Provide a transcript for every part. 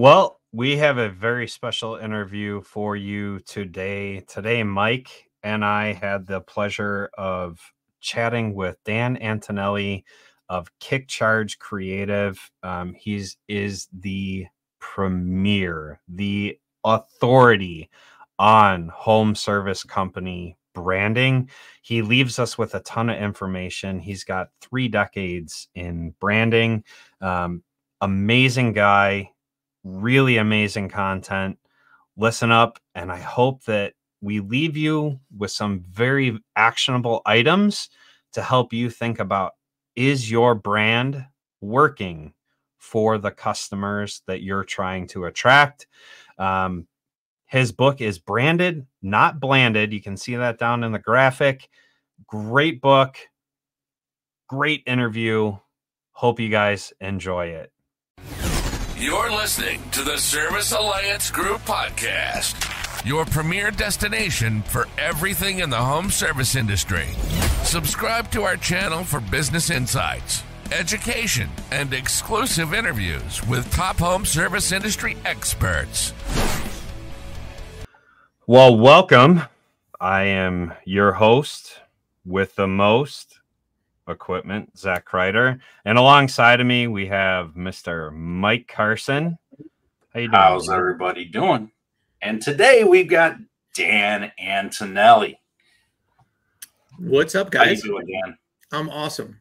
Well, we have a very special interview for you today. Today, Mike and I had the pleasure of chatting with Dan Antonelli of KickCharge Creative. He's is the premier, the authority on home service company branding. He leaves us with a ton of information. He's got 3 decades in branding. Amazing guy, really amazing content. Listen up, and I hope that we leave you with some very actionable items to help you think about, is your brand working for the customers that you're trying to attract? His book is Branded, Not Blanded. You can see that down in the graphic. Great book, great interview. Hope you guys enjoy it. You're listening to the Service Alliance Group podcast, your premier destination for everything in the home service industry. Subscribe to our channel for business insights, education, and exclusive interviews with top home service industry experts. Well, welcome. I am your host with the most equipment, Zach Kreider, and alongside of me we have Mr. Mike Carson. How you doing? How's everybody doing? And today we've got Dan Antonelli. What's up, guys? How you doing, Dan? I'm awesome.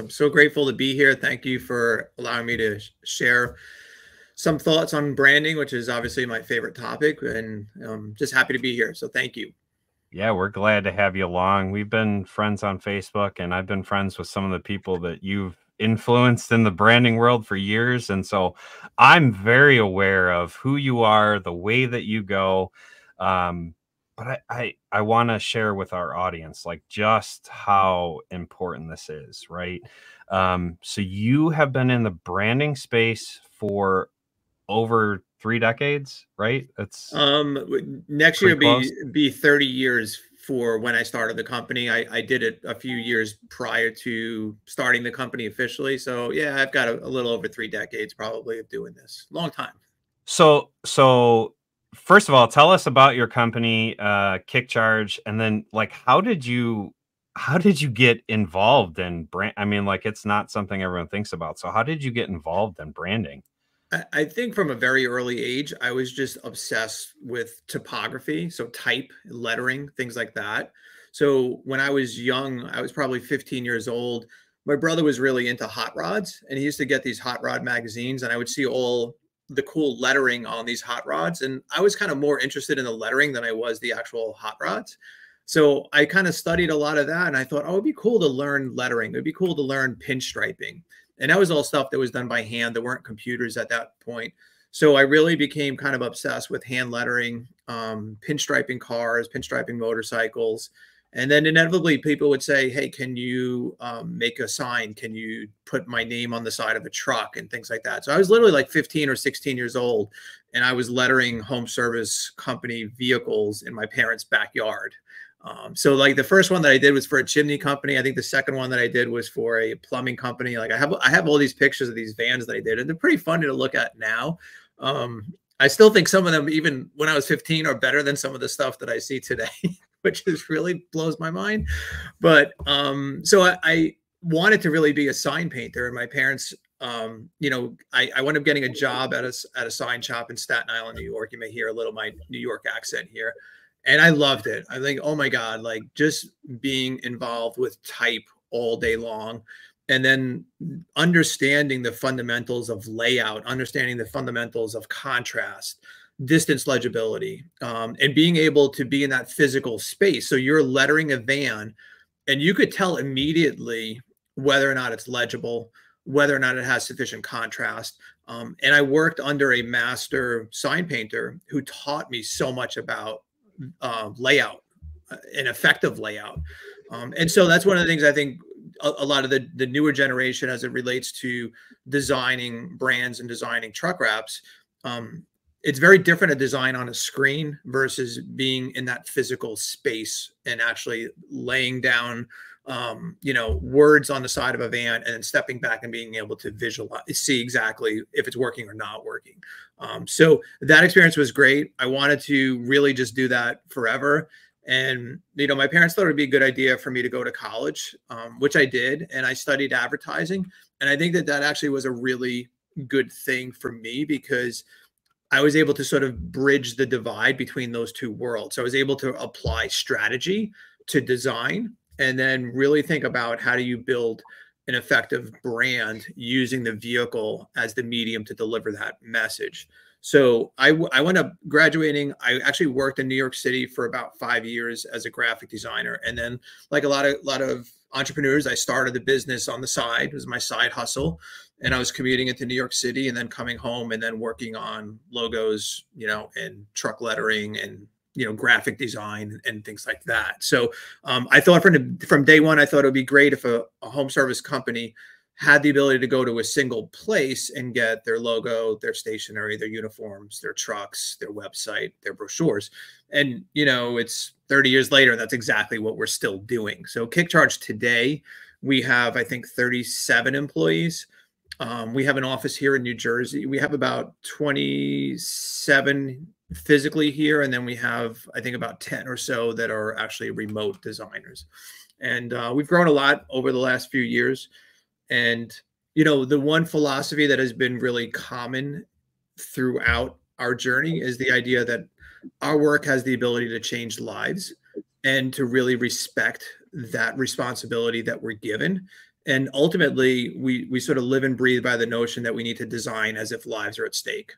So grateful to be here. Thank you for allowing me to share some thoughts on branding, which is obviously my favorite topic, and just happy to be here. So thank you. Yeah, we're glad to have you along. We've been friends on Facebook, and I've been friends with some of the people that you've influenced in the branding world for years. And so I'm very aware of who you are, the way that you go. But I want to share with our audience, like, just how important this is, right? So you have been in the branding space for over 3 decades, right? It's next year be 30 years for when I started the company. I did it a few years prior to starting the company officially. So yeah, I've got a little over 3 decades probably of doing this. Long time. So first of all, tell us about your company, KickCharge, and then, like, how did you get involved in brand? I mean, like, it's not something everyone thinks about. So how did you get involved in branding? I think from a very early age, I was just obsessed with typography. So type, lettering, things like that. So when I was young, I was probably 15 years old. My brother was really into hot rods, and he used to get these hot rod magazines, and I would see all the cool lettering on these hot rods. And I was kind of more interested in the lettering than I was the actual hot rods. So I kind of studied a lot of that, and I thought, oh, it'd be cool to learn lettering. It'd be cool to learn pinstriping. And that was all stuff that was done by hand. There weren't computers at that point. So I really became kind of obsessed with hand lettering, pinstriping cars, pinstriping motorcycles. And then inevitably people would say, hey, can you make a sign? Can you put my name on the side of a truck and things like that? So I was literally like 15 or 16 years old, and I was lettering home service company vehicles in my parents' backyard. So like the first one that I did was for a chimney company. I think the second one that I did was for a plumbing company. Like I have all these pictures of these vans that I did, and they're pretty funny to look at now. I still think some of them, even when I was 15, are better than some of the stuff that I see today, which is really blows my mind. But so I wanted to really be a sign painter, and my parents, you know, I wound up getting a job at a sign shop in Staten Island, New York. You may hear a little my New York accent here. And I loved it. I think, oh my God, like just being involved with type all day long, and then understanding the fundamentals of layout, understanding the fundamentals of contrast, distance legibility, and being able to be in that physical space. So you're lettering a van, and you could tell immediately whether or not it's legible, whether or not it has sufficient contrast. And I worked under a master sign painter who taught me so much about layout and effective layout. And so that's one of the things I think a lot of the newer generation, as it relates to designing brands and designing truck wraps, it's very different a design on a screen versus being in that physical space and actually laying down you know, words on the side of a van, and then stepping back and being able to visualize, see exactly if it's working or not working. So that experience was great. I wanted to really just do that forever. And, you know, my parents thought it'd be a good idea for me to go to college, which I did. And I studied advertising. And I think that that actually was a really good thing for me, because I was able to sort of bridge the divide between those two worlds. So I was able to apply strategy to design, and then really think about how do you build an effective brand using the vehicle as the medium to deliver that message. So I went up graduating. I actually worked in New York City for about 5 years as a graphic designer. And then, like a lot of entrepreneurs, I started the business on the side. It was my side hustle. And I was commuting into New York City and then coming home and then working on logos, you know, and truck lettering and, you know, graphic design and things like that. So I thought from day one, I thought it would be great if a home service company had the ability to go to a single place and get their logo, their stationery, their uniforms, their trucks, their website, their brochures. And, you know, it's 30 years later, and that's exactly what we're still doing. So KickCharge today, we have, I think, 37 employees. We have an office here in New Jersey. We have about 27 physically here. And then we have, I think, about 10 or so that are actually remote designers. And we've grown a lot over the last few years. And, you know, the one philosophy that has been really common throughout our journey is the idea that our work has the ability to change lives, and to really respect that responsibility that we're given. And ultimately, we sort of live and breathe by the notion that we need to design as if lives are at stake.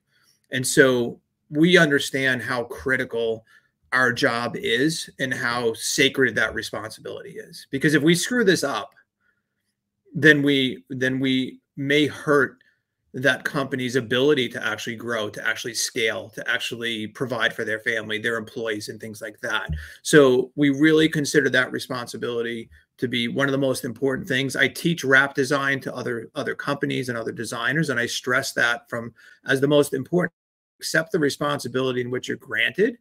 And so we understand how critical our job is and how sacred that responsibility is. Because if we screw this up, then we may hurt that company's ability to actually grow, to actually scale, to actually provide for their family, their employees, and things like that. So we really consider that responsibility to be one of the most important things. I teach wrap design to other companies and other designers, and I stress that as the most important. Accept the responsibility in which you're granted,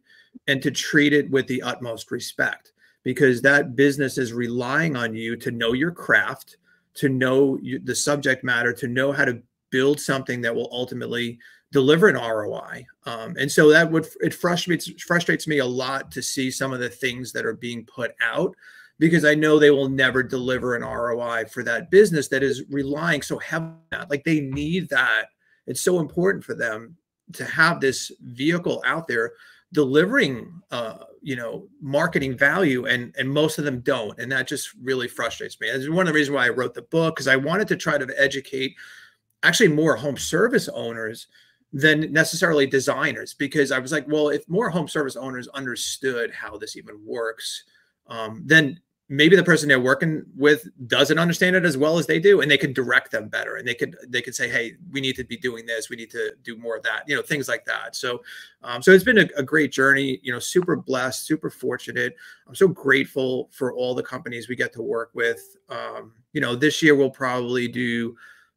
and to treat it with the utmost respect, because that business is relying on you to know your craft, to know the subject matter, to know how to build something that will ultimately deliver an ROI. And so it frustrates me a lot to see some of the things that are being put out, because I know they will never deliver an ROI for that business that is relying so heavily on that. Like, they need that. It's so important for them to have this vehicle out there delivering, you know, marketing value, and most of them don't. And that just really frustrates me. It's one of the reasons why I wrote the book, because I wanted to try to educate actually more home service owners than necessarily designers, because I was like, well, if more home service owners understood how this even works, then maybe the person they're working with doesn't understand it as well as they do, and they could direct them better. And they could say, hey, we need to be doing this. We need to do more of that, you know, things like that. So, so it's been a great journey, you know, super blessed, super fortunate. I'm so grateful for all the companies we get to work with. You know, this year we'll probably do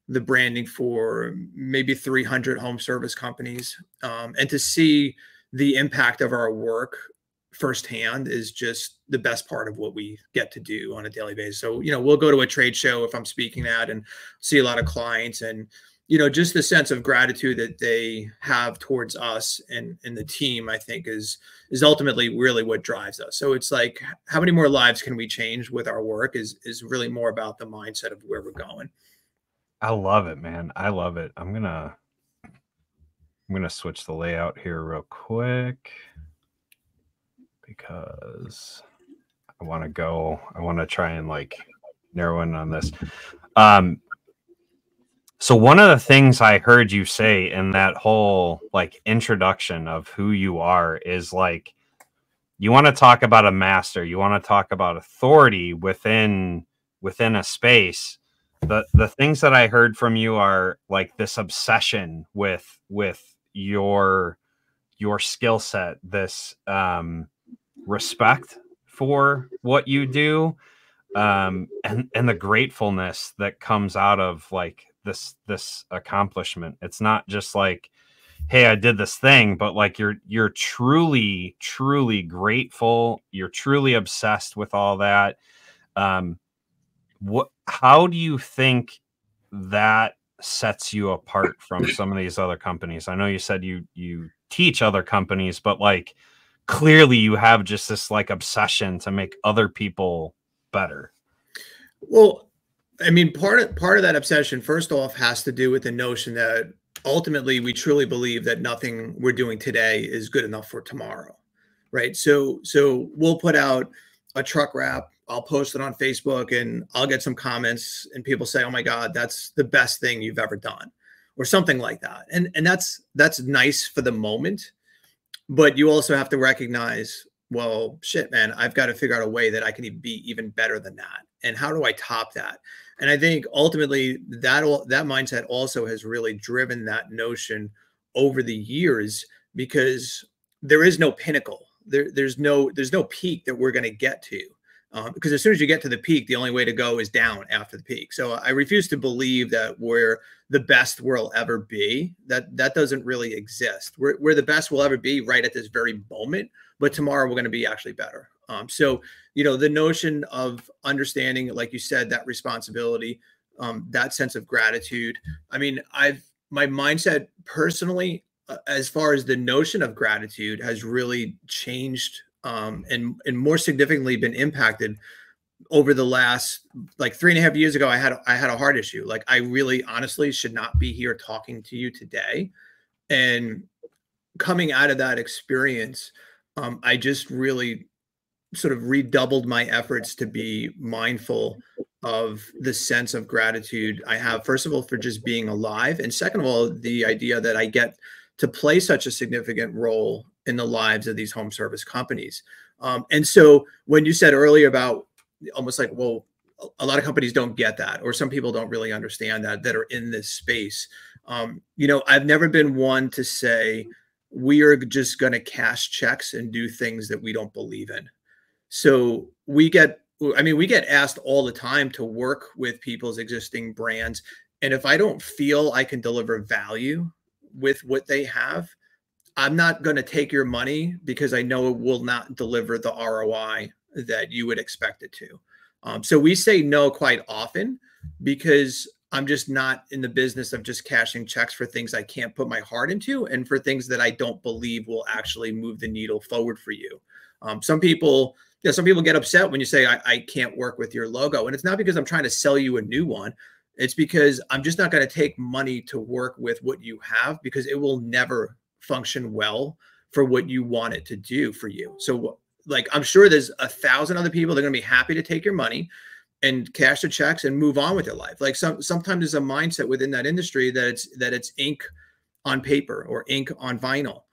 the branding for maybe 300 home service companies. And to see the impact of our work firsthand is just the best part of what we get to do on a daily basis. So, you know, we'll go to a trade show if I'm speaking at and see a lot of clients, and, you know, just the sense of gratitude that they have towards us and the team, I think is ultimately really what drives us. So it's like, how many more lives can we change with our work is really more about the mindset of where we're going. I love it, man. I love it. I'm gonna switch the layout here real quick, because I want to try and like narrow in on this. So one of the things I heard you say in that whole like introduction of who you are is like, you want to talk about a master, you want to talk about authority within a space. The things that I heard from you are like this obsession with your skill set, this respect for what you do, and the gratefulness that comes out of like this accomplishment. It's not just like, hey, I did this thing, but like you're truly grateful. You're truly obsessed with all that. how do you think that sets you apart from some of these other companies? I know you said you teach other companies, but like clearly you have just this like obsession to make other people better. Well, I mean, part of that obsession, first off, has to do with the notion that ultimately we truly believe that nothing we're doing today is good enough for tomorrow, right? So we'll put out a truck wrap, I'll post it on Facebook, and I'll get some comments, and people say, "Oh my God, that's the best thing you've ever done," or something like that. And that's nice for the moment, but you also have to recognize, well, shit, man, I've got to figure out a way that I can be even better than that. And how do I top that? And I think ultimately that mindset also has really driven that notion over the years, because there is no pinnacle. There's no peak that we're going to get to. Because as soon as you get to the peak, the only way to go is down after the peak. So I refuse to believe that we're the best we'll ever be. That doesn't really exist. We're the best we'll ever be right at this very moment, but tomorrow we're going to be actually better. So, the notion of understanding, like you said, that responsibility, that sense of gratitude. I mean, my mindset personally, as far as the notion of gratitude, has really changed, and more significantly been impacted over the last, like 3.5 years ago. I had a heart issue. Like, I really honestly should not be here talking to you today. And coming out of that experience, I just really sort of redoubled my efforts to be mindful of the sense of gratitude I have, first of all, for just being alive. And second of all, the idea that I get to play such a significant role in the lives of these home service companies. And so when you said earlier about almost like, well, a lot of companies don't get that, or some people don't really understand that are in this space. I've never been one to say we are just going to cash checks and do things that we don't believe in. So we get asked all the time to work with people's existing brands. And if I don't feel I can deliver value with what they have, I'm not going to take your money, because I know it will not deliver the ROI that you would expect it to. So we say no quite often, because I'm just not in the business of just cashing checks for things I can't put my heart into, and for things that I don't believe will actually move the needle forward for you. Some people get upset when you say, I can't work with your logo. And it's not because I'm trying to sell you a new one. It's because I'm just not going to take money to work with what you have, because it will never function well for what you want it to do for you. So, like, I'm sure there's 1,000 other people that are going to be happy to take your money and cash the checks and move on with their life. Like, sometimes there's a mindset within that industry that it's ink on paper or ink on vinyl.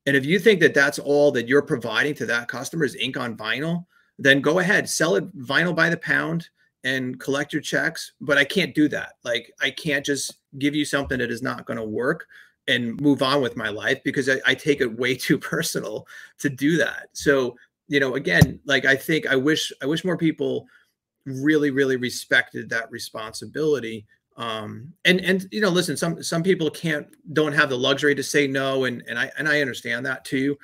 And if you think that that's all that you're providing to that customer is ink on vinyl, then go ahead, sell it vinyl by the pound and collect your checks. But I can't do that. Like, I can't just give you something that is not going to work and move on with my life, because I take it way too personal to do that. So, again, like, I wish more people really, really respected that responsibility. And listen, some people don't have the luxury to say no. And I understand that too.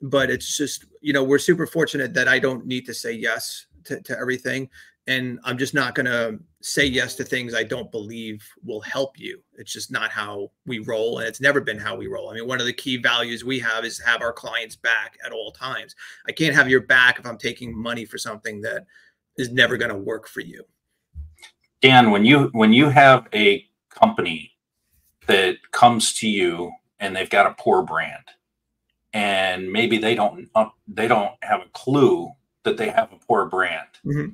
But it's just, we're super fortunate that I don't need to say yes to everything. And I'm just not going to say yes to things I don't believe will help you. It's just not how we roll. And it's never been how we roll. I mean, one of the key values we have is have our clients back at all times. I can't have your back if I'm taking money for something that is never going to work for you. Dan, when you have a company that comes to you and they've got a poor brand, and maybe they don't have a clue that they have a poor brand, mm-hmm.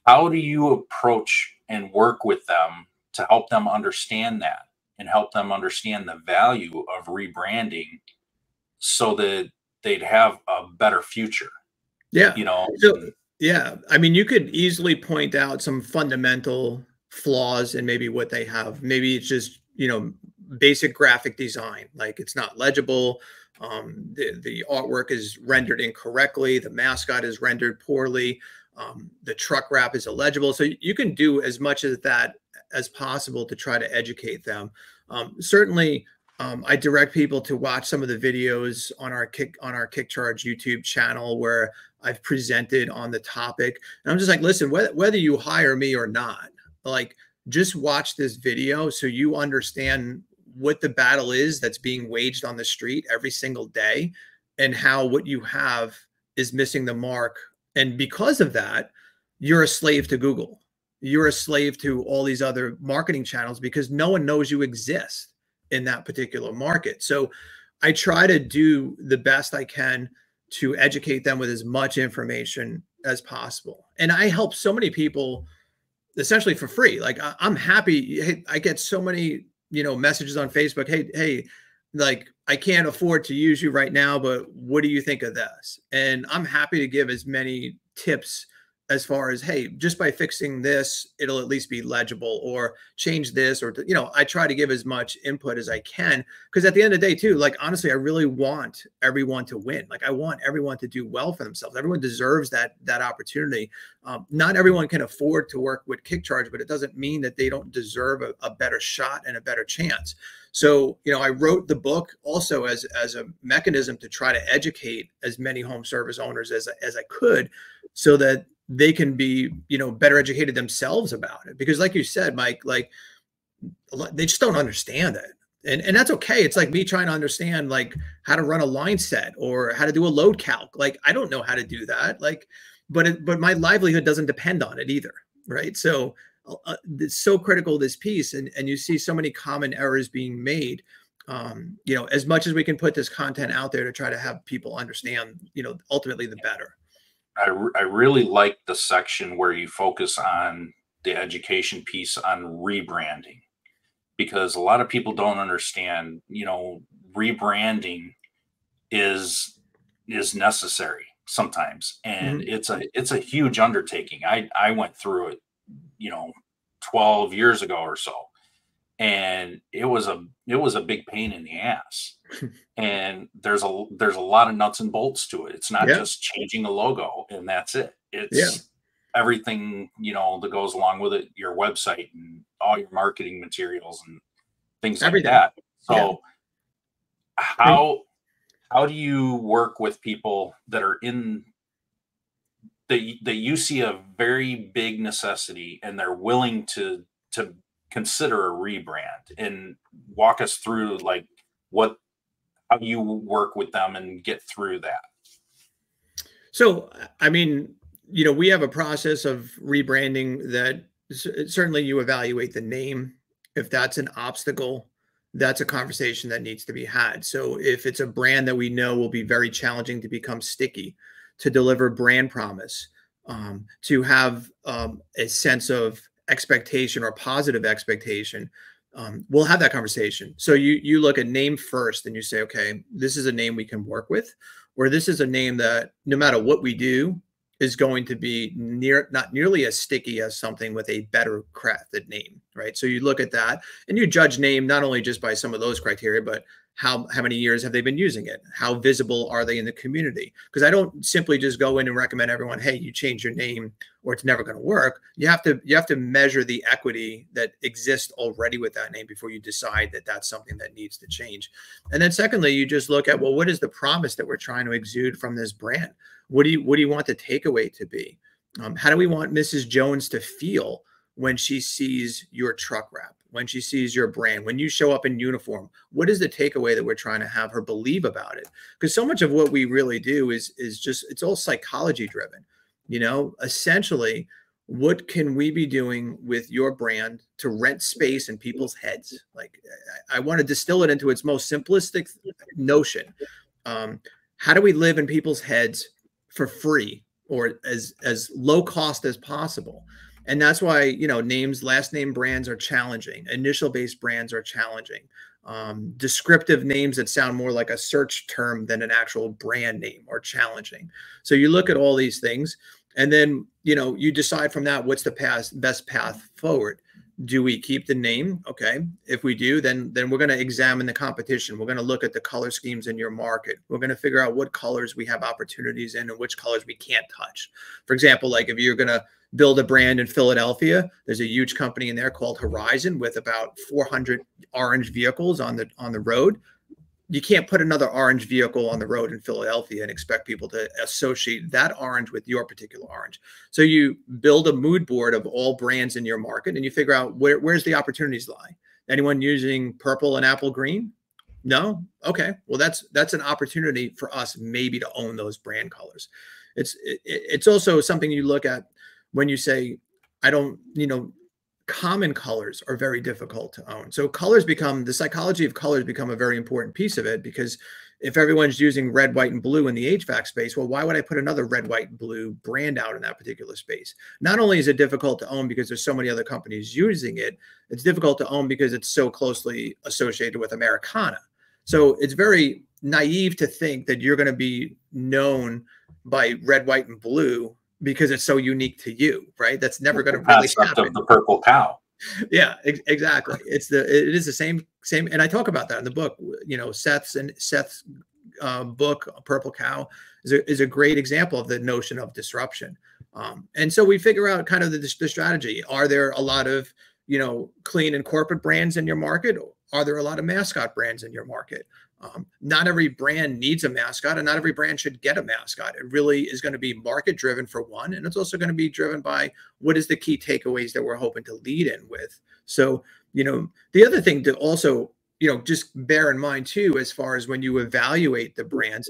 How do you approach and work with them to help them understand that, and help them understand the value of rebranding, so that they'd have a better future? Yeah. So, yeah, I mean, you could easily point out some fundamental flaws in maybe what they have. Maybe it's just, basic graphic design, like it's not legible. The artwork is rendered incorrectly. The mascot is rendered poorly. The truck wrap is illegible. So you can do as much of that as possible to try to educate them. Certainly, I direct people to watch some of the videos on our KickCharge YouTube channel, where I've presented on the topic. And I'm just like, listen, whether you hire me or not, like, just watch this video so you understand what the battle is that's being waged on the street every single day, and how what you have is missing the mark. And because of that, you're a slave to Google. You're a slave to all these other marketing channels because no one knows you exist in that particular market. So I try to do the best I can to educate them with as much information as possible. And I help so many people essentially for free. Like, I'm happy. Hey, I get so many, messages on Facebook. Hey, like, I can't afford to use you right now, but what do you think of this? And I'm happy to give as many tips as far as, hey, just by fixing this, it'll at least be legible, or change this, or, I try to give as much input as I can. Because at the end of the day too, like, honestly, I really want everyone to win. Like, I want everyone to do well for themselves. Everyone deserves that opportunity. Not everyone can afford to work with KickCharge, but it doesn't mean that they don't deserve a better shot and a better chance. So, I wrote the book also as a mechanism to try to educate as many home service owners as I could, so that they can be, better educated themselves about it. Because like you said, Mike, like, they just don't understand it. And that's okay. It's like me trying to understand, like, how to run a line set or how to do a load calc. Like, I don't know how to do that. Like, but my livelihood doesn't depend on it either. Right. So it's so critical, this piece. And you see so many common errors being made. As much as we can put this content out there to try to have people understand, ultimately the better. I really like the section where you focus on the education piece on rebranding, because a lot of people don't understand, rebranding is necessary sometimes. And it's a huge undertaking. I went through it, 12 years ago or so. And it was a big pain in the ass. And there's a lot of nuts and bolts to it. It's not just changing a logo and that's it. It's everything, that goes along with it, your website and all your marketing materials and things like that. So how do you work with people that are in that you see a very big necessity and they're willing to consider a rebrand, and walk us through like how you work with them and get through that? So, I mean, we have a process of rebranding that certainly you evaluate the name. If that's an obstacle, that's a conversation that needs to be had. So if it's a brand that we know will be very challenging to become sticky, to deliver brand promise, to have a sense of expectation or positive expectation, we'll have that conversation. So you look at name first and you say, okay, this is a name we can work with, or this is a name that no matter what we do is going to be not nearly as sticky as something with a better crafted name, right? So you look at that and you judge name not only just by some of those criteria, but how many years have they been using it? How visible are they in the community? Because I don't simply just go in and recommend everyone, hey, you change your name or it's never going to work. You have to measure the equity that exists already with that name before you decide that that's something that needs to change. And then secondly, you just look at, well, what is the promise that we're trying to exude from this brand? What do you want the takeaway to be? How do we want Mrs. Jones to feel when she sees your truck wrap, when she sees your brand, when you show up in uniform? What is the takeaway that we're trying to have her believe about it? Because so much of what we really do is just, it's all psychology driven. Essentially, what can we be doing with your brand to rent space in people's heads? Like, I want to distill it into its most simplistic notion. How do we live in people's heads for free or as low cost as possible? And that's why, names, last name brands are challenging. Initial based brands are challenging. Descriptive names that sound more like a search term than an actual brand name are challenging. So you look at all these things and then, you decide from that, what's the best path forward? Do we keep the name? Okay. If we do, then we're going to examine the competition. We're going to look at the color schemes in your market. We're going to figure out what colors we have opportunities in and which colors we can't touch. For example, like if you're going to build a brand in Philadelphia, there's a huge company in there called Horizon with about 400 orange vehicles on the road. you can't put another orange vehicle on the road in Philadelphia and expect people to associate that orange with your particular orange. So you build a mood board of all brands in your market, and you figure out where's the opportunities lie. Anyone using purple and apple green? No? Okay. Well, that's an opportunity for us maybe to own those brand colors. It's also something you look at when you say, common colors are very difficult to own. So the psychology of colors become a very important piece of it, because if everyone's using red, white, and blue in the HVAC space, well, why would I put another red, white, and blue brand out in that particular space? Not only is it difficult to own because there's so many other companies using it, it's difficult to own because it's so closely associated with Americana. So it's very naive to think that you're going to be known by red, white, and blue because it's so unique to you, right? That's never going to really happen. Of the purple cow. Yeah, exactly. It is the same, and I talk about that in the book. Seth's book, Purple Cow, is a great example of the notion of disruption. And so we figure out kind of the strategy. Are there a lot of, clean and corporate brands in your market? Are there a lot of mascot brands in your market? Not every brand needs a mascot, and not every brand should get a mascot. It really is going to be market driven for one, and it's also going to be driven by what is the key takeaways that we're hoping to lead in with. So, the other thing to also, just bear in mind too, as far as when you evaluate the brands,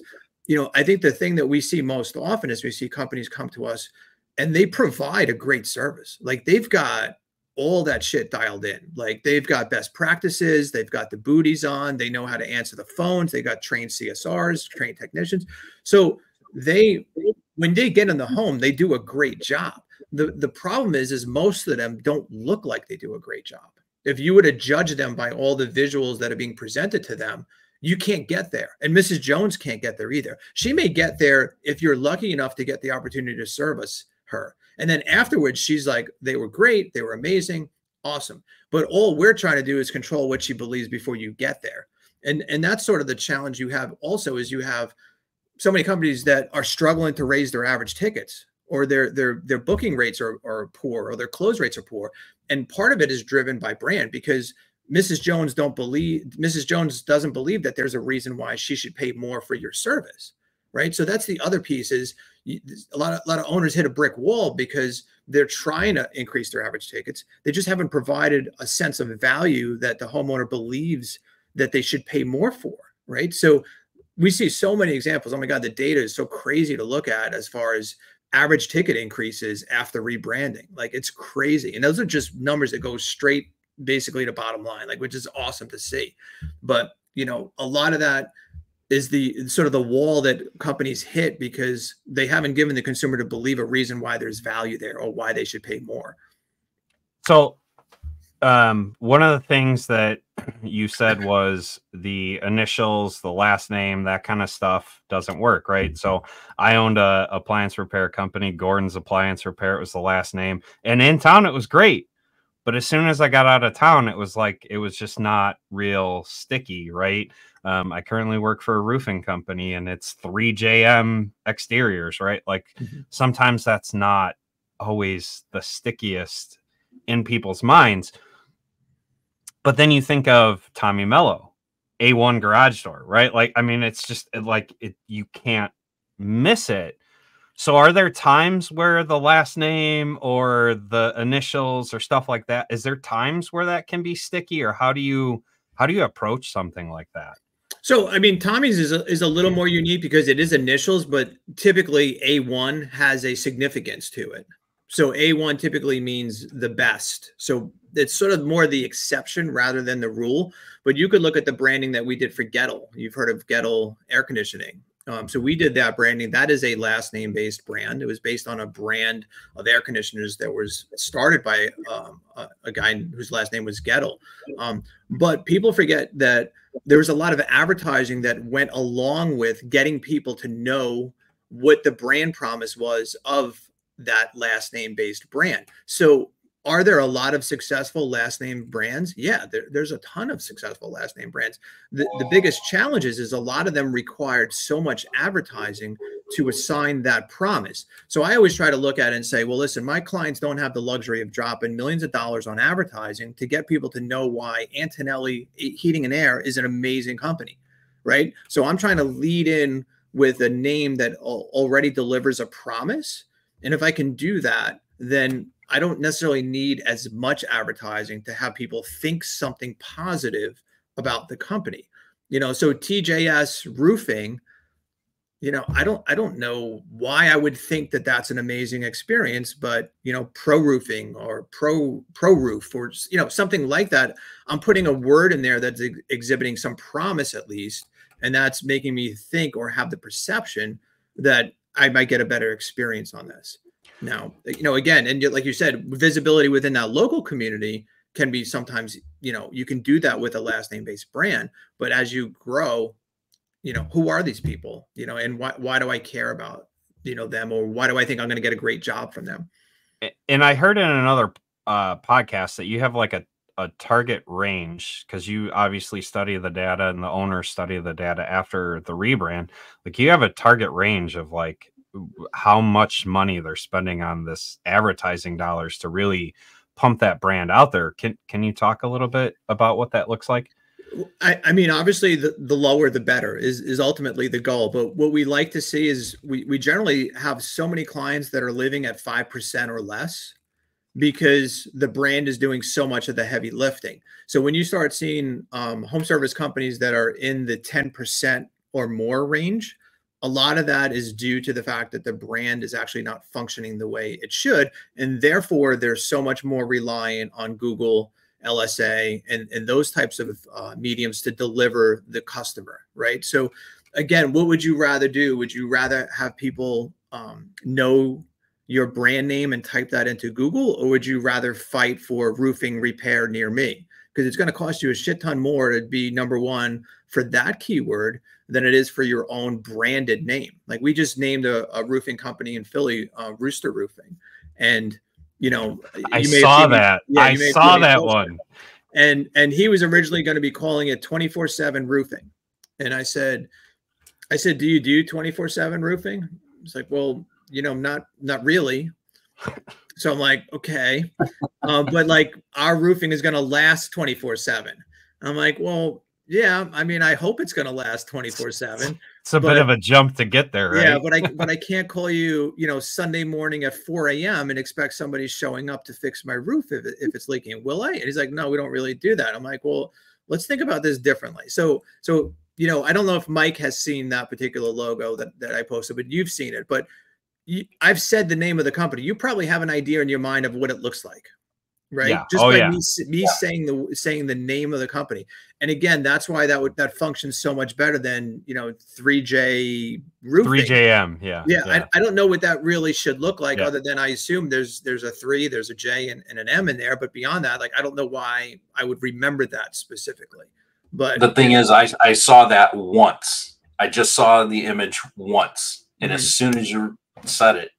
I think the thing that we see most often is we see companies come to us and they provide a great service. Like, they've got all that shit dialed in. Like, they've got best practices, they've got the booties on, they know how to answer the phones, they got trained CSRs, trained technicians. So when they get in the home, they do a great job. The problem is most of them don't look like they do a great job. If you were to judge them by all the visuals that are being presented to them, you can't get there. And Mrs. Jones can't get there either. She may get there if you're lucky enough to get the opportunity to service her. And then afterwards, she's like, they were great, they were amazing, awesome. But all we're trying to do is control what she believes before you get there. And that's sort of the challenge you have also, is you have so many companies that are struggling to raise their average tickets, or their booking rates are poor, or their close rates are poor. And part of it is driven by brand, because Mrs. Jones doesn't believe that there's a reason why she should pay more for your service, right? So that's the other piece, is a lot of owners hit a brick wall because they're trying to increase their average tickets. They just haven't provided a sense of value that the homeowner believes that they should pay more for, right? So we see so many examples. Oh my God, the data is so crazy to look at as far as average ticket increases after rebranding. Like, it's crazy. And those are just numbers that go straight basically to bottom line, like, which is awesome to see. But, a lot of that is the sort of the wall that companies hit because they haven't given the consumer to believe a reason why there's value there or why they should pay more. So one of the things that you said was the initials, the last name, that kind of stuff doesn't work, right? So I owned a appliance repair company, Gordon's Appliance Repair. It was the last name. And in town, it was great. But as soon as I got out of town, it was just not real sticky, right? I currently work for a roofing company, and it's 3JM exteriors, right? Like, sometimes that's not always the stickiest in people's minds. But then you think of Tommy Mello, A1 garage door, right? Like, I mean, it's just like you can't miss it. So are there times where the last name or the initials or stuff like that, is there times where that can be sticky, or how do you approach something like that? So, I mean, Tommy's is a little more unique because it is initials, but typically A1 has a significance to it. So A1 typically means the best. So it's sort of more the exception rather than the rule. But you could look at the branding that we did for Gettle. You've heard of Gettle air conditioning. So we did that branding. That is a last name based brand. It was based on a brand of air conditioners that was started by a guy whose last name was Gettle. But people forget that there was a lot of advertising that went along with getting people to know what the brand promise was of that last name based brand. So are there a lot of successful last name brands? Yeah, there's a ton of successful last name brands. The biggest challenge is a lot of them required so much advertising to assign that promise. So I always try to look at it and say, well, listen, my clients don't have the luxury of dropping millions of dollars on advertising to get people to know why Antonelli Heating and Air is an amazing company. right? So I'm trying to lead in with a name that already delivers a promise. And if I can do that, then I don't necessarily need as much advertising to have people think something positive about the company. So TJS Roofing, I don't know why I would think that that's an amazing experience, but Pro Roofing or Pro Roof or something like that, I'm putting a word in there that's exhibiting some promise at least, and that's making me think or have the perception that I might get a better experience on this. Now, again, and like you said, visibility within that local community can be sometimes, you can do that with a last name based brand, but as you grow, who are these people, and why do I care about, them, or why do I think I'm going to get a great job from them? And I heard in another podcast that you have like a target range, because you obviously study the data and the owners study the data after the rebrand. Like you have a target range of like how much money they're spending on this advertising dollars to really pump that brand out there. Can you talk a little bit about what that looks like? I mean, obviously the lower the better is ultimately the goal. But what we like to see is we generally have so many clients that are living at 5% or less because the brand is doing so much of the heavy lifting. So when you start seeing home service companies that are in the 10% or more range, a lot of that is due to the fact that the brand is actually not functioning the way it should. And therefore, they're so much more reliant on Google, LSA, and those types of mediums to deliver the customer, right? So again, what would you rather do? Would you rather have people know your brand name and type that into Google, or would you rather fight for roofing repair near me? Because it's going to cost you a shit ton more to be number one for that keyword than it is for your own branded name. Like we just named a roofing company in Philly, Rooster Roofing, and I saw that. Yeah, I saw that one. And he was originally going to be calling it 24/7 roofing. And I said, do you do 24/7 roofing? It's like, well, not really. So I'm like, okay. But like our roofing is going to last 24/7. I'm like, well, yeah, I mean, I hope it's going to last 24/7. It's a bit of a jump to get there, right? Yeah, but I can't call you, Sunday morning at 4 a.m. and expect somebody showing up to fix my roof if it's leaking. Will I? And he's like, no, we don't really do that. I'm like, well, let's think about this differently. So I don't know if Mike has seen that particular logo that I posted, but you've seen it. But I've said the name of the company. You probably have an idea in your mind of what it looks like. Right. Yeah. Just by me saying the name of the company. And again, that's why that functions so much better than, 3J roofing. 3JM. Yeah. Yeah. I don't know what that really should look like, other than I assume there's a 3, there's a J and an M in there. But beyond that, like, I don't know why I would remember that specifically. But the thing is, I saw that once. I just saw the image once. And as soon as you said it,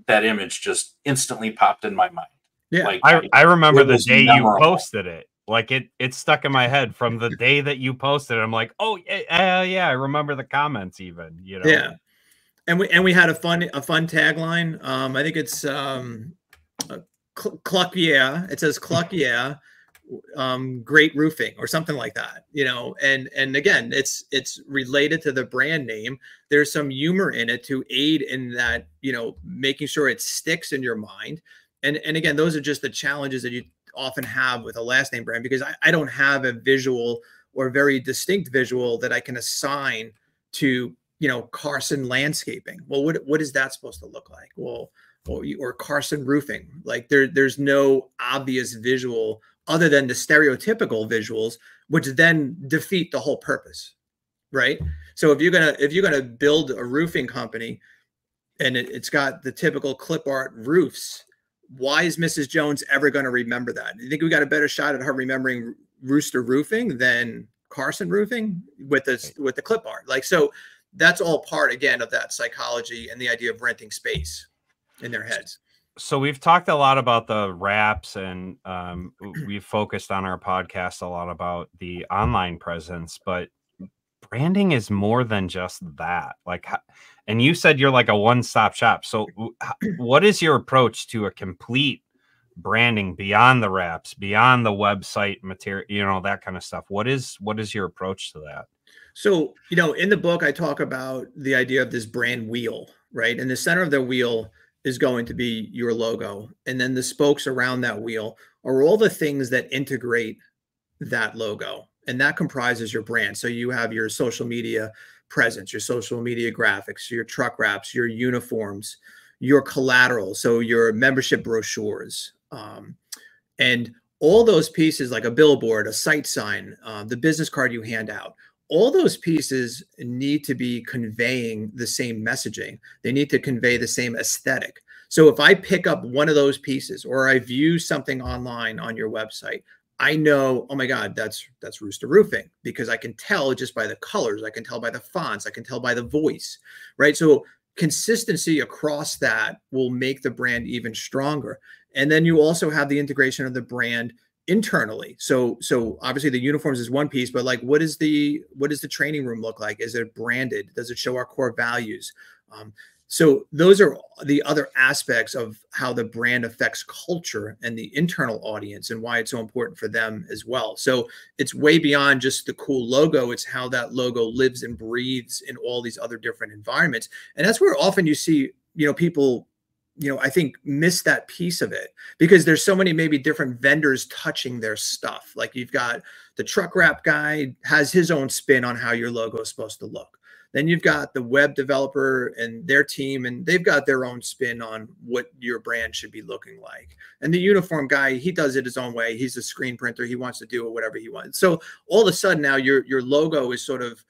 that image just instantly popped in my mind. Yeah, like, I remember the day memorable. you posted it. Like it stuck in my head from the day that you posted it. I'm like, oh yeah, I remember the comments even. Yeah, and we had a fun tagline. I think it's Cluck Yeah. It says Cluck Yeah, great roofing or something like that. And again, it's related to the brand name. There's some humor in it to aid in that. Making sure it sticks in your mind. And again, those are just the challenges that you often have with a last name brand, because I don't have a visual or very distinct visual that I can assign to, Carson Landscaping. Well, what is that supposed to look like? Well, or Carson Roofing. Like there's no obvious visual other than the stereotypical visuals, which then defeat the whole purpose, right? So if you're gonna build a roofing company and it's got the typical clip art roofs, why is Mrs. Jones ever going to remember that? You think we got a better shot at her remembering Rooster Roofing than Carson Roofing with the clip art? Like, so that's all part, again, of that psychology and the idea of renting space in their heads. So we've talked a lot about the wraps, and we've focused on our podcast a lot about the online presence, but branding is more than just that. Like, and you said you're like a one-stop shop. So what is your approach to a complete branding beyond the wraps, beyond the website material, that kind of stuff? What is your approach to that? So, in the book, I talk about the idea of this brand wheel, right? And the center of the wheel is going to be your logo. And then the spokes around that wheel are all the things that integrate that logo. And that comprises your brand. So you have your social media presence, your social media graphics, your truck wraps, your uniforms, your collateral. So your membership brochures, and all those pieces, like a billboard, a site sign, the business card you hand out, all those pieces need to be conveying the same messaging. They need to convey the same aesthetic. So if I pick up one of those pieces, or I view something online on your website, I know, oh my God, that's Rooster Roofing, because I can tell just by the colors, I can tell by the fonts, I can tell by the voice, right? So consistency across that will make the brand even stronger. And then you also have the integration of the brand internally. So obviously the uniforms is one piece, but like, what does the training room look like? Is it branded? Does it show our core values? So those are the other aspects of how the brand affects culture and the internal audience, and why it's so important for them as well. So it's way beyond just the cool logo. It's how that logo lives and breathes in all these other different environments. And that's where often you see, people, I think miss that piece of it, because there's so many maybe different vendors touching their stuff. Like you've got the truck wrap guy has his own spin on how your logo is supposed to look. Then you've got the web developer and their team, and they've got their own spin on what your brand should be looking like. And the uniform guy, he does it his own way. He's a screen printer. He wants to do it whatever he wants. So all of a sudden now your logo is sort of,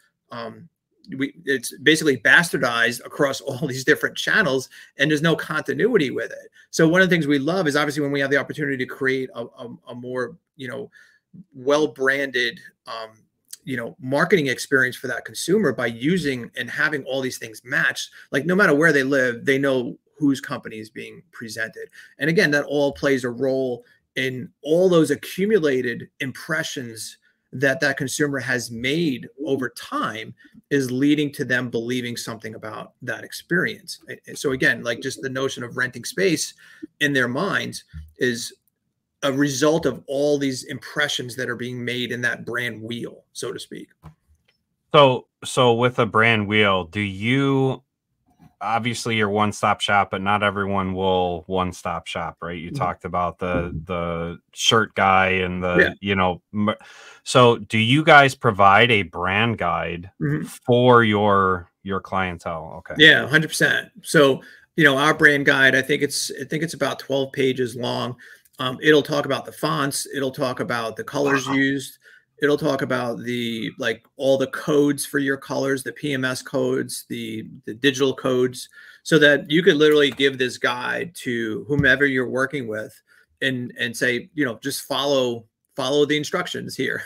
it's basically bastardized across all these different channels, and there's no continuity with it. So one of the things we love is obviously when we have the opportunity to create a more, well-branded, marketing experience for that consumer by using and having all these things matched. Like no matter where they live, they know whose company is being presented. And again, that all plays a role in all those accumulated impressions that consumer has made over time, is leading to them believing something about that experience. So again, like just the notion of renting space in their minds is a result of all these impressions that are being made in that brand wheel, so to speak. So with a brand wheel, do you, obviously you're one-stop shop, but not everyone will one-stop shop, right? You talked about the shirt guy and so do you guys provide a brand guide for your clientele? Okay. Yeah, 100%. So, our brand guide, I think it's about 12 pages long. It'll talk about the fonts. It'll talk about the colors used. It'll talk about all the codes for your colors, the PMS codes, the digital codes, so that you could literally give this guide to whomever you're working with and say, just follow the instructions here.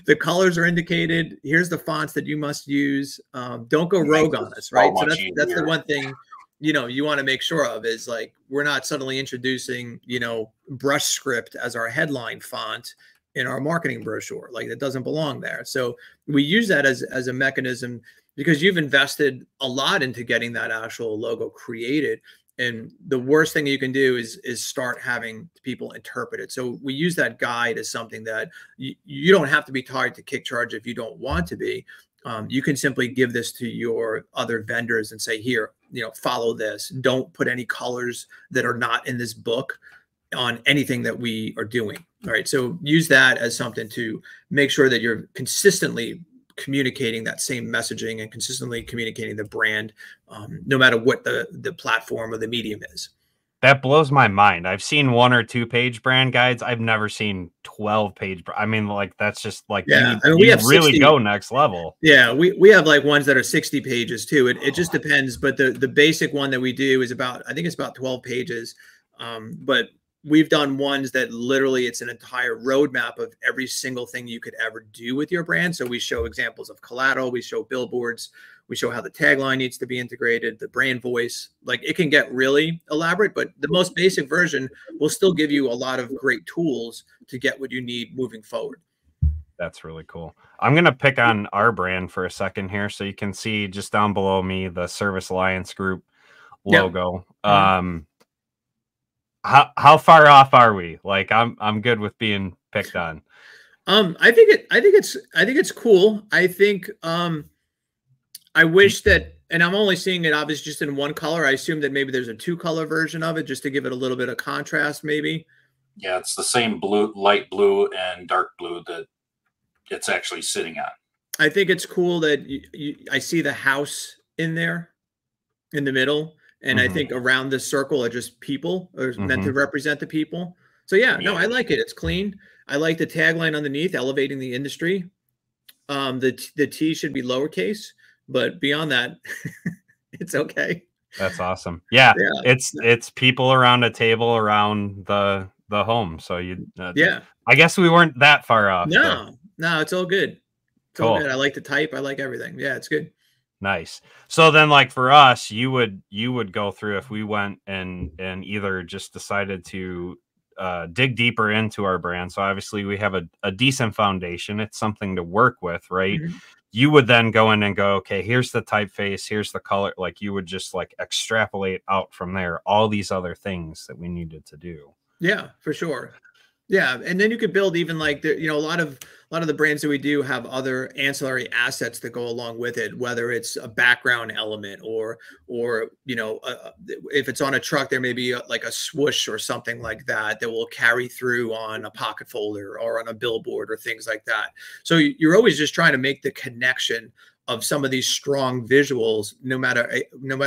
The colors are indicated. Here's the fonts that you must use. Don't go rogue on us, right? So that's the one thing you want to make sure of, is like, we're not suddenly introducing, brush script as our headline font in our marketing brochure. Like, that doesn't belong there. So we use that as a mechanism, because you've invested a lot into getting that actual logo created. And the worst thing you can do is start having people interpret it. So we use that guide as something that you don't have to be tied to KickCharge if you don't want to be. You can simply give this to your other vendors and say, here, follow this. Don't put any colors that are not in this book on anything that we are doing. All right. So use that as something to make sure that you're consistently communicating that same messaging and consistently communicating the brand, no matter what the platform or the medium is. That blows my mind. I've seen 1 or 2 page brand guides. I've never seen 12 page. I mean, like, that's just like, yeah, we have really 60, go next level. Yeah. We have like ones that are 60 pages too. It just depends. But the basic one that we do is I think it's about 12 pages. But we've done ones that literally it's an entire roadmap of every single thing you could ever do with your brand. So we show examples of collateral, we show billboards, we show how the tagline needs to be integrated, the brand voice. Like, it can get really elaborate, but the most basic version will still give you a lot of great tools to get what you need moving forward. That's really cool. I'm going to pick on our brand for a second here. So you can see just down below me, the Service Alliance Group logo. Yep. How far off are we? Like, I'm good with being picked on. I think it's cool. I think I wish that, and I'm only seeing it obviously just in one color. I assume that maybe there's a 2-color version of it just to give it a little bit of contrast, maybe. Yeah, it's the same blue, light blue and dark blue that it's actually sitting on. I think it's cool that I see the house in there in the middle. And I think around this circle are just people, or meant to represent the people. So yeah, no, I like it. It's clean. I like the tagline underneath, elevating the industry. The T should be lowercase, but beyond that, it's okay. That's awesome. Yeah, it's people around a table around the home. So yeah, I guess we weren't that far off. No, it's all good. It's all good. I like the type. I like everything. Yeah, it's good. Nice. So then, like for us, you would go through if we went and either just decided to dig deeper into our brand. So obviously we have a decent foundation. It's something to work with, right? You would then go in and go, okay, here's the typeface, here's the color. Like you would just like extrapolate out from there all these other things that we needed to do. Yeah, for sure. Yeah, and then you could build even like a lot of the brands that we do have other ancillary assets that go along with it, whether it's a background element or if it's on a truck, there may be like a swoosh or something like that will carry through on a pocket folder or on a billboard or things like that. So you're always just trying to make the connection of some of these strong visuals, no matter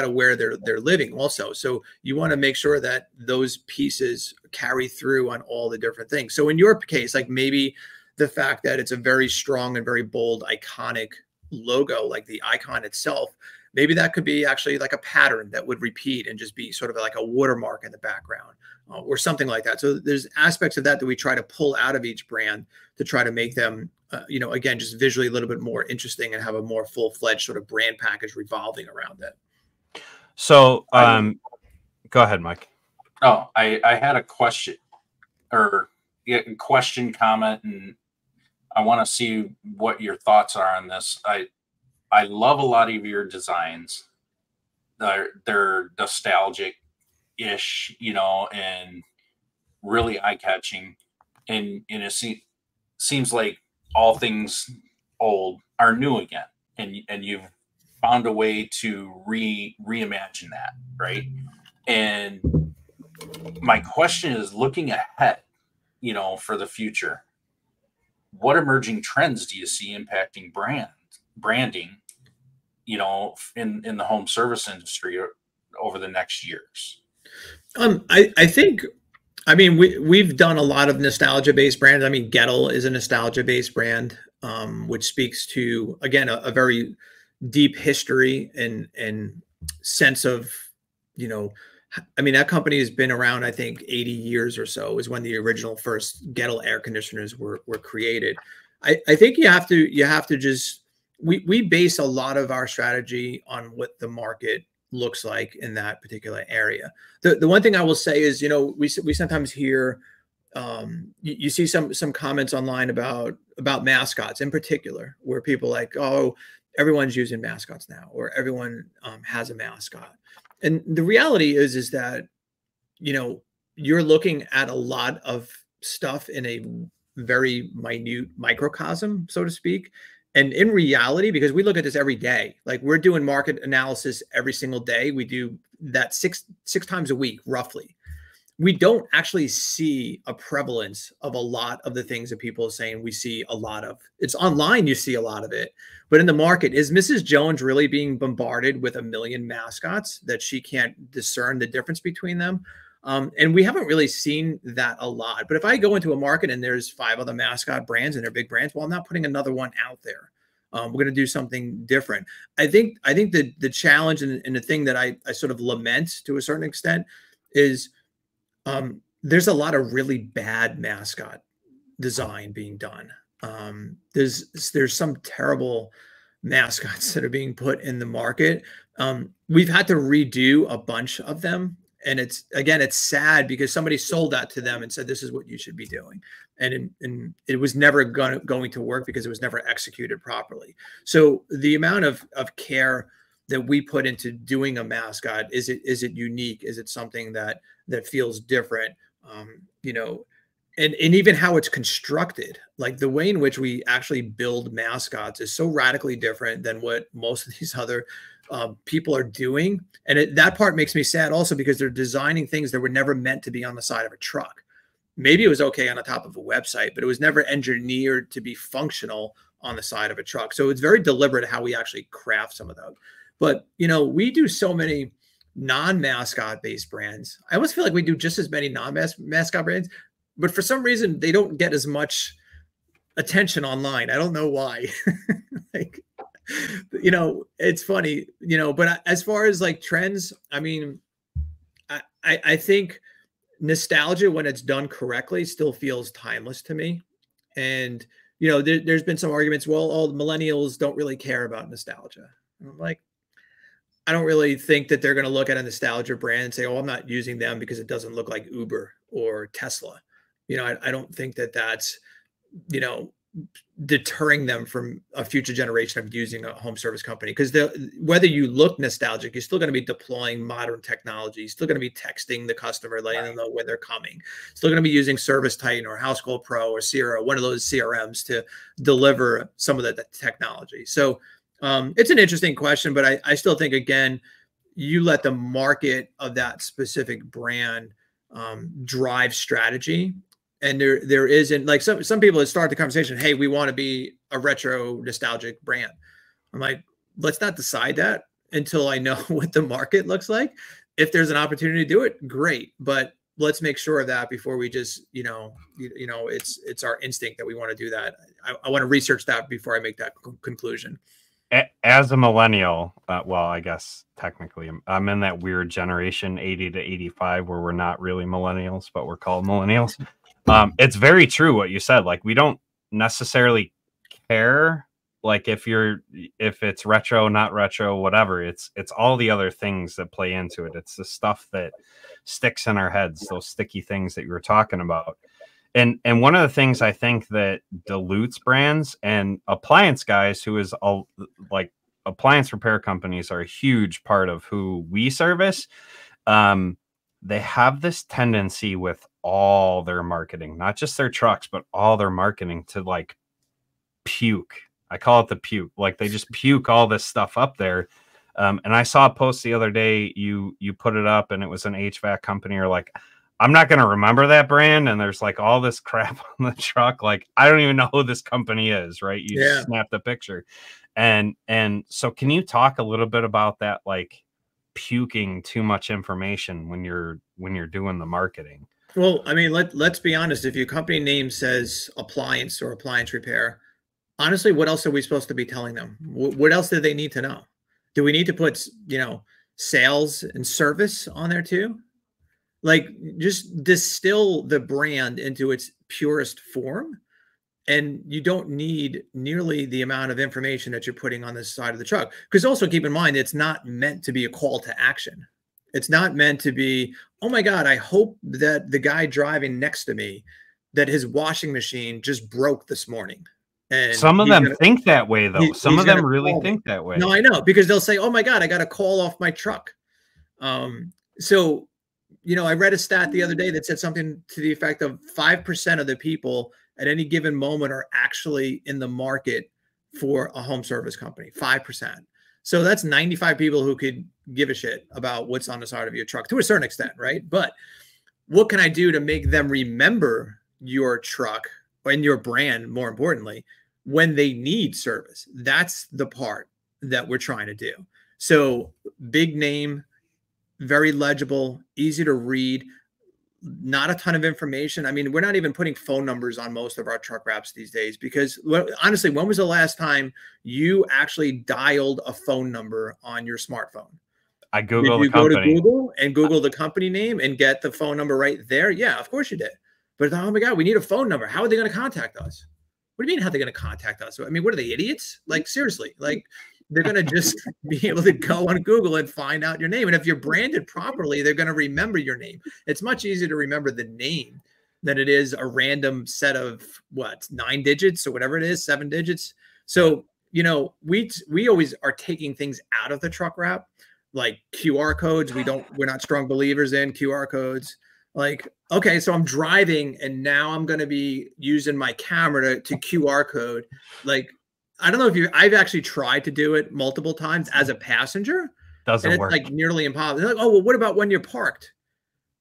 where they're living also. So you want to make sure that those pieces carry through on all the different things. So in your case, like maybe the fact that it's a very strong and very bold, iconic logo, like the icon itself, maybe that could be actually like a pattern that would repeat and just be sort of like a watermark in the background or something like that. So there's aspects of that we try to pull out of each brand to try to make them again, just visually a little bit more interesting and have a more full-fledged sort of brand package revolving around it. So go ahead, Mike. Oh, I had a question comment, and I want to see what your thoughts are on this. I love a lot of your designs. They're nostalgic-ish, and really eye-catching. And it seems like all things old are new again, and you've found a way to reimagine that, right? And my question is, looking ahead, for the future, what emerging trends do you see impacting branding, in the home service industry over the next years? I think, we've done a lot of nostalgia-based brands. Gettle is a nostalgia-based brand, which speaks to, again, a very deep history and sense of, that company has been around, I think 80 years or so is when the original first Gettle air conditioners were created. I think you have to just, we base a lot of our strategy on what the market looks like in that particular area. The one thing I will say is, we sometimes hear, you see some comments online about mascots in particular, where people like, oh, everyone's using mascots now, or everyone has a mascot. And the reality is that, you're looking at a lot of stuff in a very minute microcosm, so to speak. And in reality, because we look at this every day, like we're doing market analysis every single day. We do that six times a week, roughly. We don't actually see a prevalence of a lot of the things that people are saying we see a lot of. It's online, you see a lot of it. But in the market, is Mrs. Jones really being bombarded with a million mascots that she can't discern the difference between them? And we haven't really seen that a lot. But if I go into a market and there's 5 other mascot brands and they're big brands, well, I'm not putting another one out there. We're going to do something different. I think the challenge and the thing that I sort of lament to a certain extent is there's a lot of really bad mascot design being done. There's some terrible mascots that are being put in the market. We've had to redo a bunch of them. And it's sad because somebody sold that to them and said, this is what you should be doing. And it was never going to work because it was never executed properly. So the amount of care that we put into doing a mascot, is it unique? Is it something that feels different? and even how it's constructed, like the way in which we actually build mascots is so radically different than what most of these other people are doing. And that part makes me sad also, because they're designing things that were never meant to be on the side of a truck. Maybe it was okay on the top of a website, but it was never engineered to be functional on the side of a truck. So it's very deliberate how we actually craft some of those. But, you know, we do so many non-mascot based brands. I almost feel like we do just as many non-mascot brands, but for some reason they don't get as much attention online. I don't know why. Like, you know, it's funny, you know, but as far as like trends, I mean, I think nostalgia, when it's done correctly, still feels timeless to me. And, you know, there's been some arguments, well, all the millennials don't really care about nostalgia. And I'm like, I don't really think that they're going to look at a nostalgia brand and say, oh, I'm not using them because it doesn't look like Uber or Tesla. You know, I don't think that that's, you know, deterring them from a future generation of using a home service company. Because whether you look nostalgic, you're still going to be deploying modern technology. You're still going to be texting the customer, letting them know when they're coming. Still going to be using Service Titan or House Call Pro or Sierra, one of those CRMs, to deliver some of the technology. So it's an interesting question, but I still think, again, you let the market of that specific brand drive strategy. And there isn't, like, some people that start the conversation, hey, we want to be a retro nostalgic brand. I'm like, let's not decide that until I know what the market looks like. If there's an opportunity to do it, great. But let's make sure of that before we just, you know, it's our instinct that we want to do that. I want to research that before I make that conclusion. As a millennial, well, I guess technically I'm in that weird generation, 80 to 85, where we're not really millennials, but we're called millennials. It's very true what you said. Like, we don't necessarily care, like, if it's retro, not retro, whatever. It's all the other things that play into it. It's the stuff that sticks in our heads, those sticky things that you were talking about. And one of the things I think that dilutes brands and appliance guys, who is all, like, appliance repair companies are a huge part of who we service. They have this tendency with all their marketing, not just their trucks, but all their marketing, to like puke. I call it the puke. Like, they just puke all this stuff up there. And I saw a post the other day, you put it up, and it was an HVAC company. Or like, I'm not going to remember that brand. And there's like all this crap on the truck. Like, I don't even know who this company is, right? You just snap the picture. And so can you talk a little bit about that, like puking too much information when you're doing the marketing? Well, I mean, let's be honest. If your company name says appliance or appliance repair, honestly, what else are we supposed to be telling them? What else do they need to know? Do we need to put, you know, sales and service on there too? Like, just distill the brand into its purest form. And you don't need nearly the amount of information that you're putting on this side of the truck. Because also keep in mind, it's not meant to be a call to action. It's not meant to be, oh my God, I hope that the guy driving next to me, that his washing machine just broke this morning. And some of them think that way, though. Some of them really think that way. No, I know, because they'll say, oh my God, I got a call off my truck. So, you know, I read a stat the other day that said something to the effect of 5% of the people at any given moment are actually in the market for a home service company. 5%. So that's 95 people who could give a shit about what's on the side of your truck to a certain extent, right? But what can I do to make them remember your truck and your brand, more importantly, when they need service? That's the part that we're trying to do. So big name, very legible, easy to read, not a ton of information. I mean, we're not even putting phone numbers on most of our truck wraps these days, because honestly, when was the last time you actually dialed a phone number on your smartphone? I Google the company. Go to Google and Google the company name and get the phone number right there? Yeah, of course you did. But oh my God, we need a phone number. How are they going to contact us? What do you mean, how are they going to contact us? I mean, what are they, idiots? Like, seriously, like, they're going to just be able to go on Google and find out your name. And if you're branded properly, they're going to remember your name. It's much easier to remember the name than it is a random set of 9 digits or whatever it is, 7 digits. So, you know, we always are taking things out of the truck wrap, like QR codes. We're not strong believers in QR codes. Like, okay, so I'm driving and now I'm going to be using my camera to QR code. Like, I don't know if I've actually tried to do it multiple times as a passenger, and Doesn't it's work. like nearly impossible. They're like, oh, well, what about when you're parked?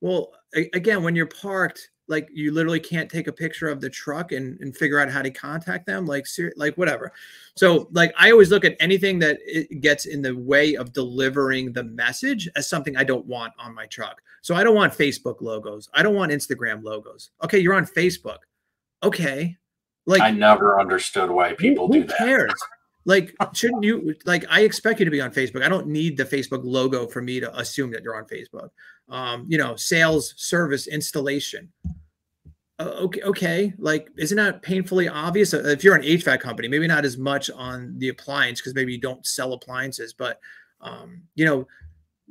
Well, again, when you're parked, like you literally can't take a picture of the truck and figure out how to contact them, like whatever. So like I always look at anything that it gets in the way of delivering the message as something I don't want on my truck. So I don't want Facebook logos. I don't want Instagram logos. Okay, you're on Facebook. Okay. Like I never understood why people do that. Who cares? Like, shouldn't you, like, I expect you to be on Facebook. I don't need the Facebook logo for me to assume that you're on Facebook. You know, sales, service, installation. Okay. Like, isn't that painfully obvious? If you're an HVAC company, maybe not as much on the appliance because maybe you don't sell appliances, but, you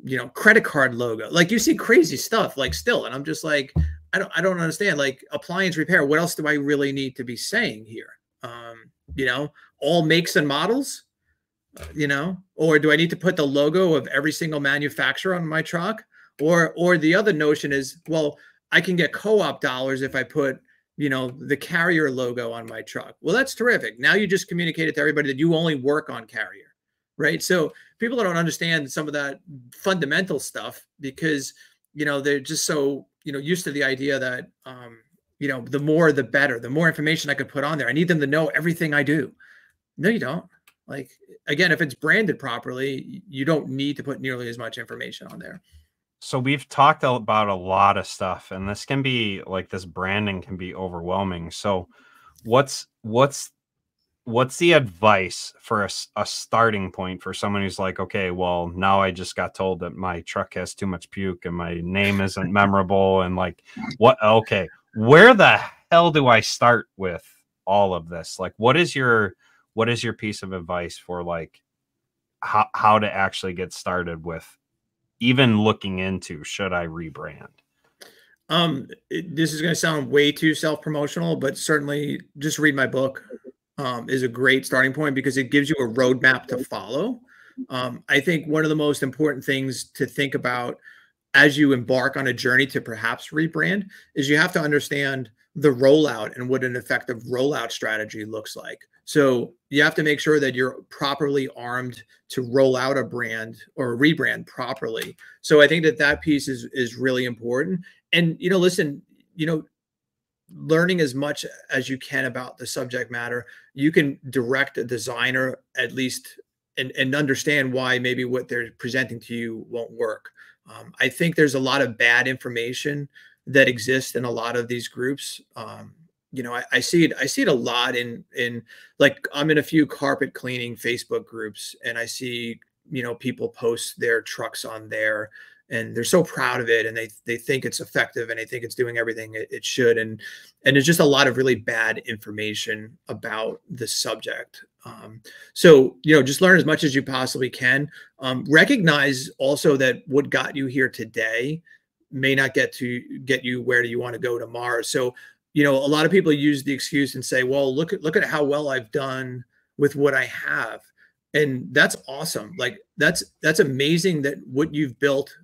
know, credit card logo, like you see crazy stuff like still. And I'm just like, I don't understand, like appliance repair. What else do I really need to be saying here? You know, all makes and models, you know, or do I need to put the logo of every single manufacturer on my truck? Or the other notion is, well, I can get co-op dollars if I put, you know, the Carrier logo on my truck. Well, that's terrific. Now you just communicated to everybody that you only work on Carrier, right? So people don't understand some of that fundamental stuff because, you know, they're just so, you know, used to the idea that, you know, the more, the better, the more information I could put on there. I need them to know everything I do. No, you don't. Like, again, if it's branded properly, you don't need to put nearly as much information on there. So we've talked about a lot of stuff, and this can be like, this branding can be overwhelming. So what's the advice for a starting point for someone who's like, okay, well, now I just got told that my truck has too much puke and my name isn't memorable. And like, okay, where the hell do I start with all of this? Like, what is your piece of advice for like how to actually get started with even looking into, should I rebrand? This is going to sound way too self-promotional, but certainly just read my book. Is a great starting point because it gives you a roadmap to follow. I think one of the most important things to think about as you embark on a journey to perhaps rebrand is you have to understand the rollout and what an effective rollout strategy looks like. So you have to make sure that you're properly armed to roll out a brand or a rebrand properly. So I think that piece is really important. And, you know, listen, you know, learning as much as you can about the subject matter, you can direct a designer at least and understand why maybe what they're presenting to you won't work. I think there's a lot of bad information that exists in a lot of these groups. You know, I see it a lot in like, I'm in a few carpet cleaning Facebook groups and I see, you know, people post their trucks on there and they're so proud of it and they think it's effective and they think it's doing everything it should. And there's just a lot of really bad information about the subject. So, you know, just learn as much as you possibly can. Recognize also that what got you here today may not get you where do you want to go tomorrow. So, you know, a lot of people use the excuse and say, well, look at how well I've done with what I have. And that's awesome. Like that's amazing that what you've built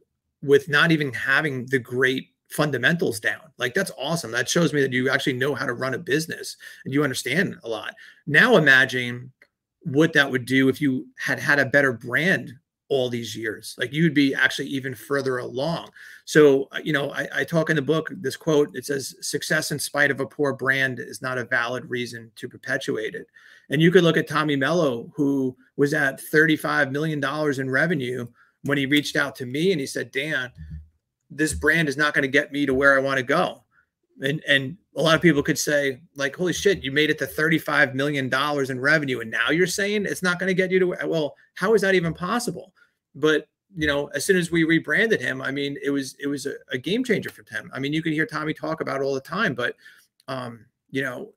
with not even having the great fundamentals down. Like that's awesome. That shows me that you actually know how to run a business and you understand a lot. Now imagine what that would do if you had a better brand all these years. Like you'd be actually even further along. So, you know, I talk in the book, this quote, it says, success in spite of a poor brand is not a valid reason to perpetuate it. And you could look at Tommy Mello, who was at $35 million in revenue when he reached out to me and he said, Dan, this brand is not going to get me to where I want to go. And a lot of people could say like, holy shit, you made it to $35 million in revenue. And now you're saying it's not going to get you to, well, how is that even possible? But, you know, as soon as we rebranded him, I mean, it was a game changer for him. I mean, you can hear Tommy talk about it all the time, but, you know,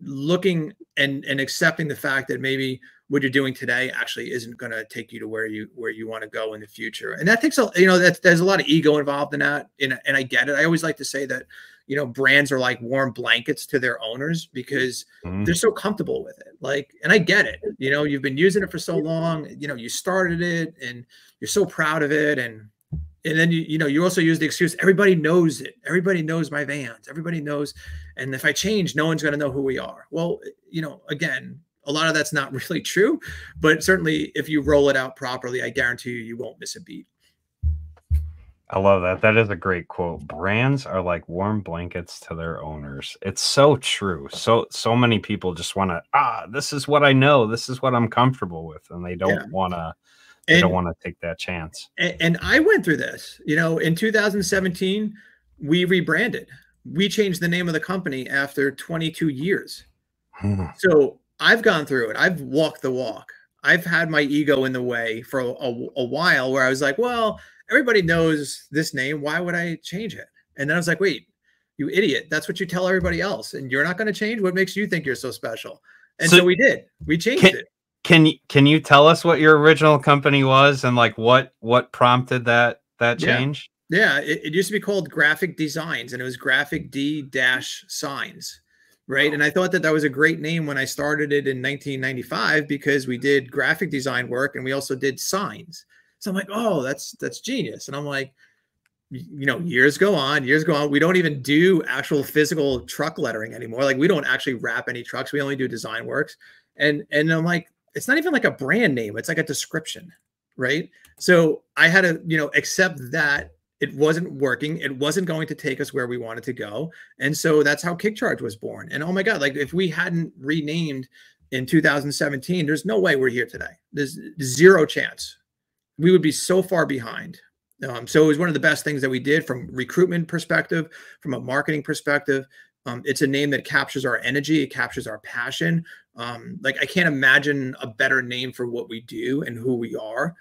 looking and accepting the fact that maybe what you're doing today actually isn't going to take you to where you want to go in the future. And that takes there's a lot of ego involved in that. And I get it. I always like to say that, you know, brands are like warm blankets to their owners because they're so comfortable with it. Like, and I get it, you know, you've been using it for so long, you know, you started it and you're so proud of it. And, And then you also use the excuse, everybody knows it. Everybody knows my vans. Everybody knows. And if I change, no one's going to know who we are. Well, again, a lot of that's not really true, but certainly if you roll it out properly, I guarantee you won't miss a beat. I love that. That is a great quote. Brands are like warm blankets to their owners. It's so true. So many people just want to, this is what I know. This is what I'm comfortable with. And they don't want to. They don't want to take that chance. And I went through this, in 2017, we rebranded. We changed the name of the company after 22 years. So I've gone through it. I've walked the walk. I've had my ego in the way for a while where I was like, well, everybody knows this name. Why would I change it? And then I was like, wait, you idiot. That's what you tell everybody else. And you're not going to change? What makes you think you're so special? And so we did. We changed it. Can you tell us what your original company was and like what prompted that change? Yeah, it used to be called Graphic Designs, and it was Graphic D-Signs, right? And I thought that was a great name when I started it in 1995 because we did graphic design work and we also did signs. So I'm like, oh, that's genius. And I'm like, years go on. We don't even do actual physical truck lettering anymore. Like we don't actually wrap any trucks. We only do design works. And I'm like, it's not even like a brand name. It's like a description, right? So I had to, accept that it wasn't working. It wasn't going to take us where we wanted to go. And so that's how KickCharge was born. And oh my God, like if we hadn't renamed in 2017, there's no way we're here today. There's zero chance. We would be so far behind. So it was one of the best things that we did from recruitment perspective, from a marketing perspective. It's a name that captures our energy. It captures our passion. Like I can't imagine a better name for what we do and who we are.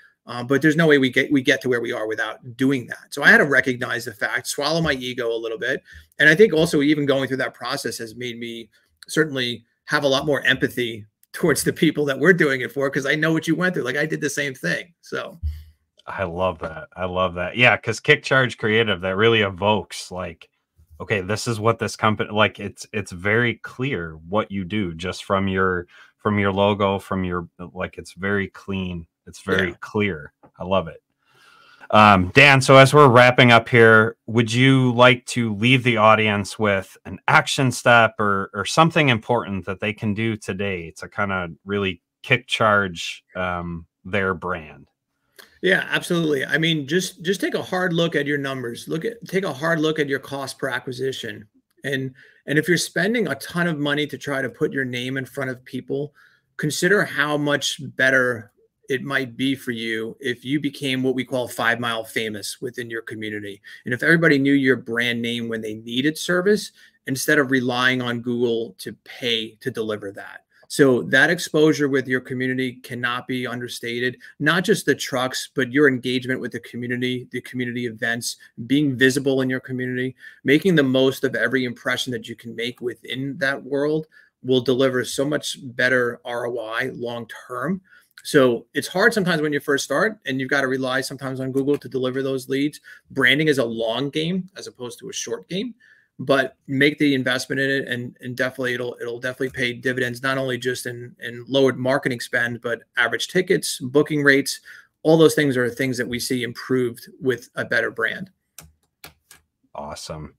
But there's no way we get to where we are without doing that. So I had to recognize the fact, swallow my ego a little bit. And I think also even going through that process has made me certainly have a lot more empathy towards the people that we're doing it for, because I know what you went through. Like I did the same thing. So I love that. I love that. Yeah, because KickCharge Creative, that really evokes like, okay, this is what this company, like it's very clear what you do just from your logo, from your, like it's very clean. It's very clear. I love it. Dan, so as we're wrapping up here, would you like to leave the audience with an action step or something important that they can do today to kind of really kickcharge their brand? Yeah, absolutely. I mean, just take a hard look at your numbers. Take a hard look at your cost per acquisition. And if you're spending a ton of money to try to put your name in front of people, consider how much better it might be for you if you became what we call 5 mile famous within your community. And if everybody knew your brand name when they needed service, instead of relying on Google to pay to deliver that. So that exposure with your community cannot be understated, not just the trucks, but your engagement with the community events, being visible in your community, making the most of every impression that you can make within that world will deliver so much better ROI long-term. So it's hard sometimes when you first start and you've got to rely sometimes on Google to deliver those leads. Branding is a long game as opposed to a short game. But make the investment in it, and definitely it'll definitely pay dividends, not only just in lowered marketing spend, but average tickets, booking rates. All those things are things that we see improved with a better brand. Awesome.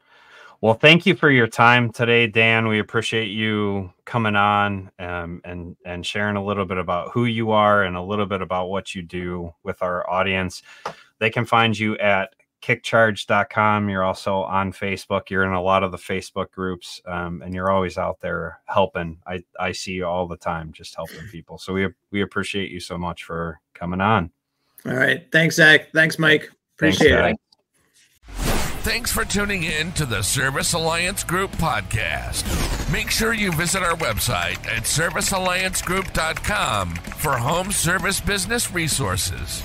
Well, thank you for your time today, Dan. We appreciate you coming on and sharing a little bit about who you are and a little bit about what you do with our audience. They can find you at kickcharge.com. You're also on Facebook. You're in a lot of the Facebook groups, and you're always out there helping. I see you all the time, just helping people. So we appreciate you so much for coming on. All right. Thanks, Zach. Thanks, Mike. Appreciate it. Thanks for tuning in to the Service Alliance Group podcast. Make sure you visit our website at servicealliancegroup.com for home service business resources.